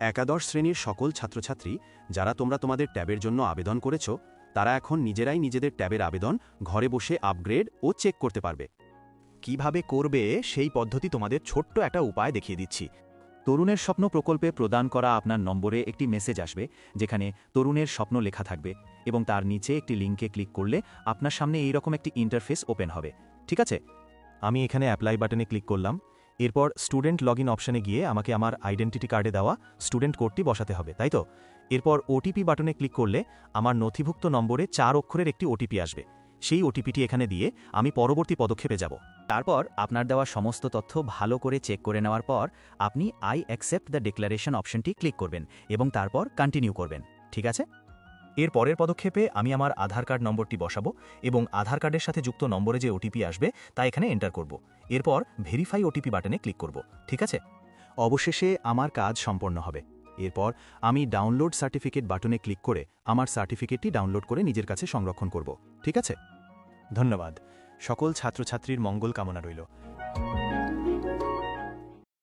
একাদশ শ্রেণীর সকল ছাত্রছাত্রী যারা তোমরা তোমাদের ট্যাবের জন্য আবেদন করেছ তারা এখন নিজেরাই নিজেদের ট্যাবের আবেদন ঘরে বসে আপগ্রেড ও চেক করতে পারবে। কিভাবে করবে সেই পদ্ধতি তোমাদের ছোট্ট একটা উপায় দেখিয়ে দিচ্ছি। তরুণের স্বপ্ন প্রকল্পে প্রদান করা আপনার নম্বরে একটি মেসেজ আসবে যেখানে তরুণের স্বপ্ন লেখা থাকবে এবং তার নিচে একটি লিঙ্কে ক্লিক করলে আপনার সামনে এই রকম একটি ইন্টারফেস ওপেন হবে। ঠিক আছে, আমি এখানে অ্যাপ্লাই বাটনে ক্লিক করলাম। এরপর স্টুডেন্ট লগইন অপশনে গিয়ে আমাকে আমার আইডেন্টিটি কার্ডে দেওয়া স্টুডেন্ট কোডটি বসাতে হবে, তাই তো? এরপর ওটিপি বাটনে ক্লিক করলে আমার নথিভুক্ত নম্বরে 4 অক্ষরের একটি ওটিপি আসবে। সেই ওটিপিটি এখানে দিয়ে আমি পরবর্তী পদক্ষেপে যাব। তারপর আপনার দেওয়া সমস্ত তথ্য ভালো করে চেক করে নেওয়ার পর আপনি আই অ্যাকসেপ্ট দ্য ডিক্লারেশন অপশনটি ক্লিক করবেন এবং তারপর কন্টিনিউ করবেন। ঠিক আছে, এর পরের পদক্ষেপে আমি আমার আধার কার্ড নম্বরটি বসাবো এবং আধার কার্ডের সাথে যুক্ত নম্বরে যে ওটিপি আসবে তা এখানে এন্টার করব। এরপর ভেরিফাই ওটিপি বাটনে ক্লিক করব। ঠিক আছে, অবশেষে আমার কাজ সম্পন্ন হবে। এরপর আমি ডাউনলোড সার্টিফিকেট বাটনে ক্লিক করে আমার সার্টিফিকেটটি ডাউনলোড করে নিজের কাছে সংরক্ষণ করব। ঠিক আছে, ধন্যবাদ। সকল ছাত্রছাত্রীর মঙ্গল কামনা রইল।